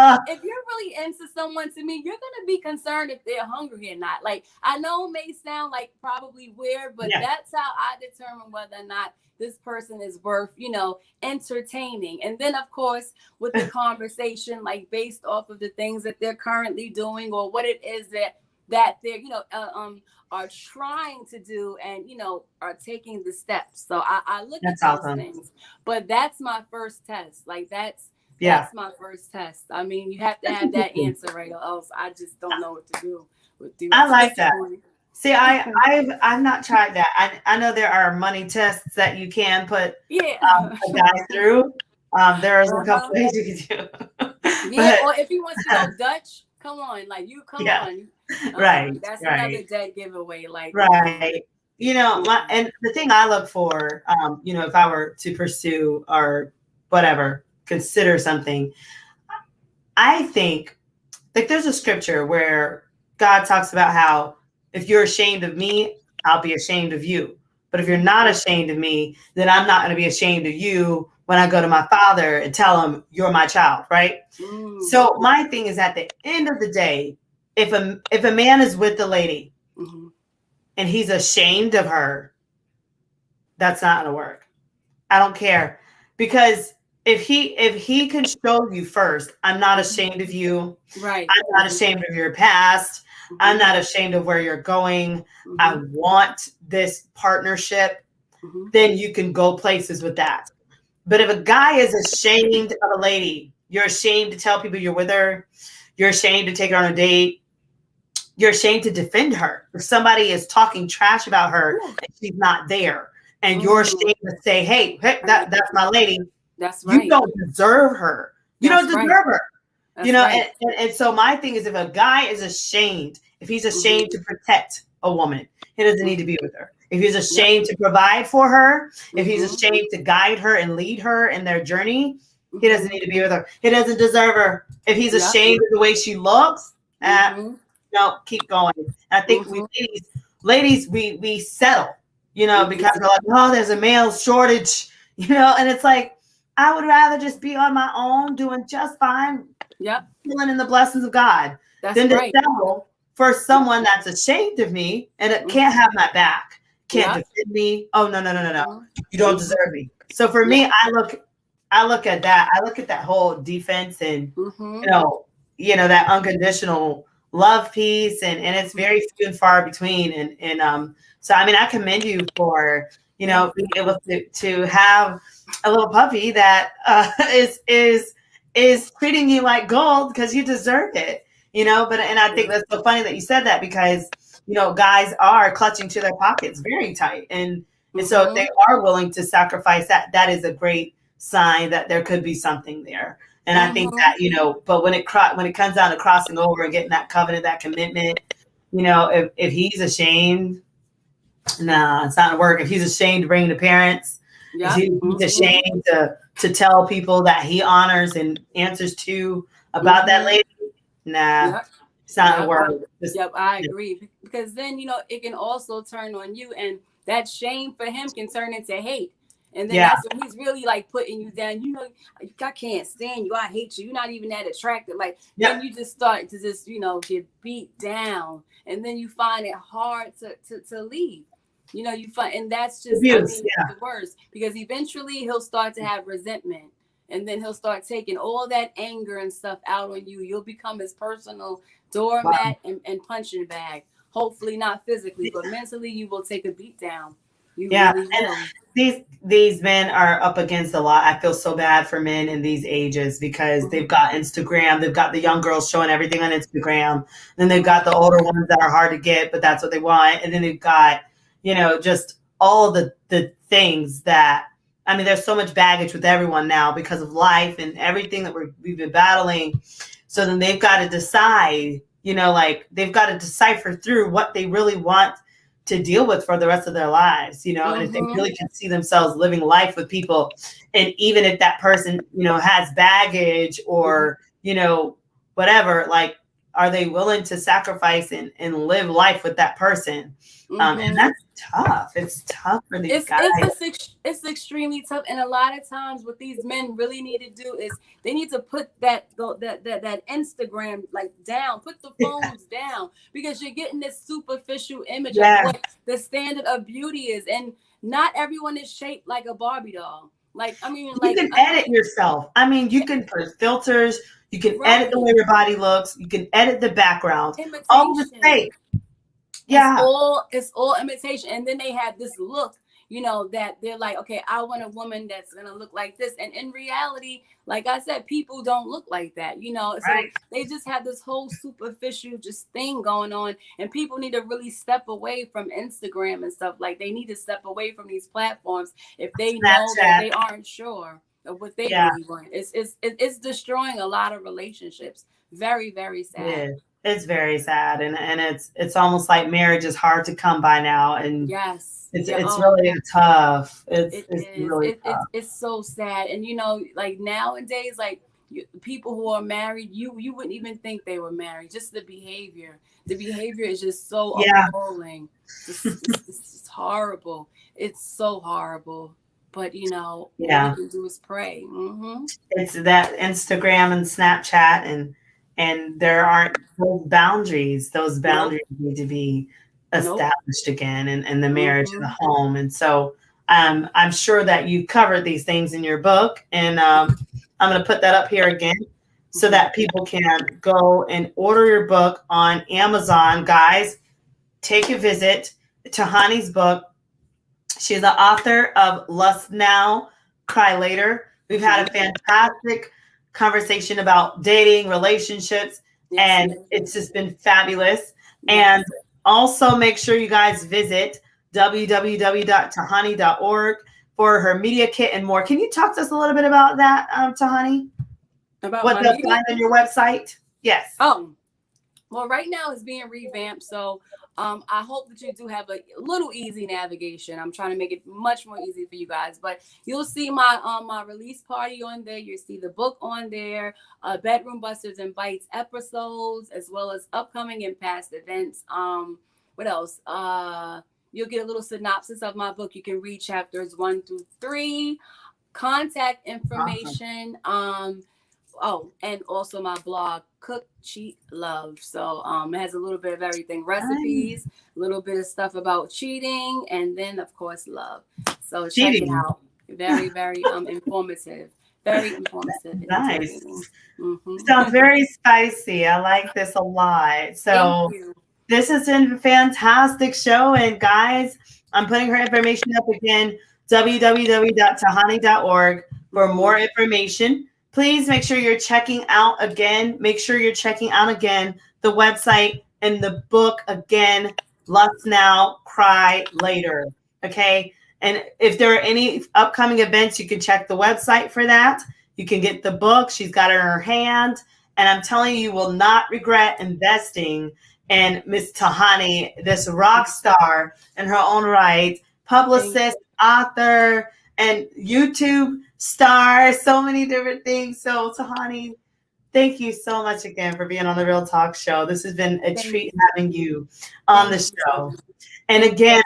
you're really into someone, to me, you're gonna be concerned if they're hungry or not. Like, I know it may sound like probably weird, but that's how I determine whether or not this person is worth, entertaining. And then, of course, with the conversation, like based off of the things that they're currently doing, or what it is that they're, are trying to do, and, are taking the steps. So I look at those things, but that's my first test. Like, that's my first test. I mean, you have to have that answer right, or else I just don't know what to do with you. I like that. See, I've not tried that. I know there are money tests that you can put a guy through. There's a couple ways you can do. Or if he wants to go Dutch, come on, like, you come on. Right. That's another dead giveaway. Like, right. And the thing I look for, if I were to pursue or whatever, consider something, I think, like, there's a scripture where God talks about how if you're ashamed of me, I'll be ashamed of you. But if you're not ashamed of me, then I'm not going to be ashamed of you when I go to my father and tell him you're my child, right? Mm. So my thing is, at the end of the day, if a man is with the lady Mm-hmm. and he's ashamed of her, that's not going to work. I don't care, because if he can show you first, I'm not ashamed of you. Right. I'm not ashamed of your past. I'm Mm-hmm. not ashamed of where you're going. I Mm-hmm. want this partnership. Mm-hmm. Then you can go places with that. But if a guy is ashamed of a lady, you're ashamed to tell people you're with her, you're ashamed to take her on a date, you're ashamed to defend her. If somebody is talking trash about her Ooh. and she's not there, and you're Mm. ashamed to say, hey, I that's agree. my lady, That's you right. don't deserve her. You don't That's right. deserve her. You That's know, right. and so my thing is, if a guy is ashamed, if he's Mm-hmm. ashamed to protect a woman, he doesn't need to Mm-hmm. be with her. If he's Yep. ashamed to provide for her, if he's Mm-hmm. ashamed to guide her and lead her in their journey, he doesn't Mm-hmm. need to be with her. He doesn't deserve her. If he's Yep. ashamed of the way she looks, Mm-hmm. no, keep going. I think we Mm-hmm. ladies, we settle, We because do. we're like, oh, there's a male shortage, and it's like, I would rather just be on my own, doing just fine, Yep. feeling in the blessings of God, That's than to right. settle for Yep. someone that's ashamed of me and it can't Mm-hmm. have my back, can't Yep. defend me. Oh, no, no, no, no, no. Mm-hmm. You don't Mm-hmm. deserve me. So for me, Yep. I look at that. I look at that whole defense and Mm-hmm. you know, that unconditional love piece, and it's very few and far between. And so I mean, I commend you for Yeah. being able to have a little puppy that is treating you like gold because you deserve it. But and I think Yeah. that's so funny that you said that, because guys are clutching to their pockets very tight, and so if Mm-hmm. they are willing to sacrifice that, that is a great sign that there could be something there. And I think Mm-hmm. that, but when it comes down to crossing over and getting that covenant, that commitment, if he's ashamed, nah, it's not gonna work. If he's ashamed to bring the parents, if Yep. he's Mm-hmm. ashamed to tell people that he honors and answers to about that Mm-hmm. lady, nah, Yep. it's not gonna Yep. work. Just, Yep. I agree. Because then, it can also turn on you, and that shame for him can turn into hate. And then yeah, that's when he's really like putting you down. I can't stand you. I hate you. You're not even that attractive. Like, yeah, then you just start to just, get beat down. And then you find it hard to leave. You find, and that's just, I abuse, mean, yeah, the worst, because eventually he'll start to have resentment, and then he'll start taking all that anger and stuff out on you. You'll become his personal wow. doormat and punching bag. Hopefully not physically, but mentally you will take a beat down. You Yeah, really and will. these men are up against a lot. I feel so bad for men in these ages because Mm-hmm. they've got Instagram, they've got the young girls showing everything on Instagram, then they've got Mm-hmm. the older ones that are hard to get, but that's what they want, and then they've got just all the things that, I mean, there's so much baggage with everyone now because of life and everything that we've been battling. So then they've got to decide, like they've got to decipher through what they really want to deal with for the rest of their lives, and if they Mm-hmm. really can see themselves living life with people, and even if that person, has baggage Mm-hmm. or, whatever, like, are they willing to sacrifice and live life with that person? And Mm-hmm. that's tough. It's tough for these It's guys. it's it's it's extremely tough, and a lot of times what these men really need to do is they need to put that Instagram like down, put the phones down, because you're getting this superficial image of Yeah. what the standard of beauty is, and not everyone is shaped like a Barbie doll. Like, I mean, You can edit yourself. I mean, you yeah, can put filters, you can edit the right, way your body looks, you can edit the background. All of it's imitation. fake. Yeah. It's all imitation, and then they have this look, that they're like, okay, I want a woman that's gonna look like this, and in reality, like I said, people don't look like that, so Right. they just have this whole superficial just thing going on, and people need to really step away from Instagram and stuff. Like, they need to step away from these platforms if they know that Snapchat. they aren't sure of what they Yeah. really want. It's destroying a lot of relationships. Very, very It sad. is. It's very sad, and it's almost like marriage is hard to come by now, and Yes. it's Yeah. it's Oh, really tough. It's it it's is. really It's tough. it's so sad. And like nowadays, like people who are married, you wouldn't even think they were married. Just the behavior is just so Yeah. appalling. It's just horrible. It's so horrible. But all we Yeah. can do is pray. It's that Instagram and Snapchat, and there aren't those boundaries. Those Nope. boundaries need to be Nope. established again in the marriage and hmm the home. And so I'm sure that you covered these things in your book, and I'm going to put that up here again so hmm that people can go and order your book on Amazon. Guys, take a visit. Tahani's book, she's the author of Lust Now, Cry Later. We've had a fantastic conversation about dating, relationships, Yes. and it's just been fabulous. And Yes. also make sure you guys visit www.tahani.org for her media kit and more. Can you talk to us a little bit about that, Tahani? About What my they'll media. find on your website? Yes. Oh, well, right now it's being revamped, so I hope that you do have a little easy navigation. I'm trying to make it much more easy for you guys, but you'll see my release party on there. You'll see the book on there, bedroom busters and bites episodes, as well as upcoming and past events. What else? You'll get a little synopsis of my book. You can read chapters 1 through 3. Contact Awesome. information. Oh, and also my blog, Cook, Cheat, Love. So it has a little bit of everything, Nice. recipes, a little bit of stuff about cheating, and then of course love. So check it Cheating. out. Very, very informative. Very informative and Nice. entertaining. Sounds very spicy. I like this a lot. Thank So you. this has been a fantastic show. And guys, I'm putting her information up again, www.tahani.org for more information. Please make sure you're checking out again. Make sure you're checking out again the website and the book again, Lust Now, Cry Later. Okay. And if there are any upcoming events, you can check the website for that. You can get the book. She's got it in her hand. And I'm telling you, you will not regret investing in Miss Tahani, this rock star in her own right, Thank publicist, author, and YouTube star, so many different things. So, Tahani, thank you so much again for being on the Real Talk Show. This has been a thank treat you. having you on the Thank you so show. much. And Thank you. again,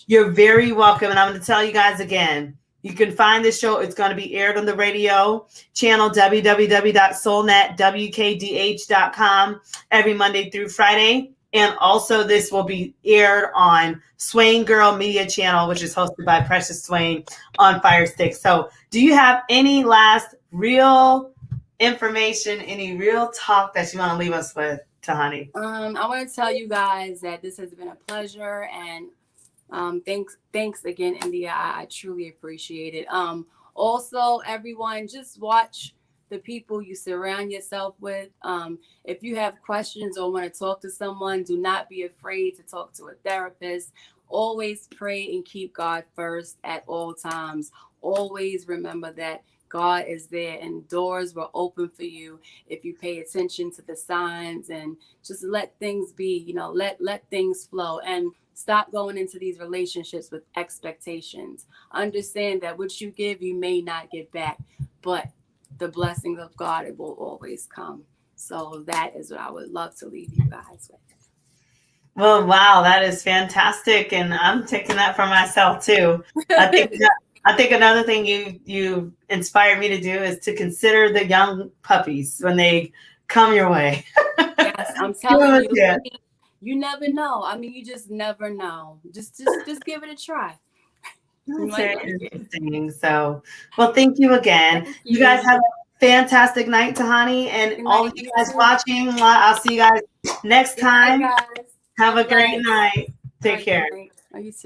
you're very welcome. And I'm going to tell you guys again, you can find this show. It's going to be aired on the radio channel, www.soulnetwkdh.com, every Monday through Friday. And also, this will be aired on Swain Girl Media Channel, which is hosted by Precious Swain on Fire Stick. So, do you have any last real information, any real talk that you want to leave us with, Tahani? I want to tell you guys that this has been a pleasure, and thanks again, India. I truly appreciate it. Also, everyone, just watch the people you surround yourself with. If you have questions or want to talk to someone, do not be afraid to talk to a therapist. Always pray and keep God first at all times. Always remember that God is there and doors will open for you if you pay attention to the signs and just let things be, let things flow, and stop going into these relationships with expectations. Understand that what you give, you may not get back, but the blessings of God, it will always come. So that is what I would love to leave you guys with. Well, wow, that is fantastic, and I'm taking that for myself too. I think I think another thing you inspired me to do is to consider the young puppies when they come your way. Yes, I'm Give them telling a you, chance. you never know. I mean, you just never know. Just give it a try. You That's might very like it. interesting. So, well, thank you again. Thank You guys you. have a fantastic night, Tahani, and Good all night, of you you guys too. watching. I'll see you guys next Good night, time. guys. Have God a great bless. night. All Take right, good care. night. Oh, you too.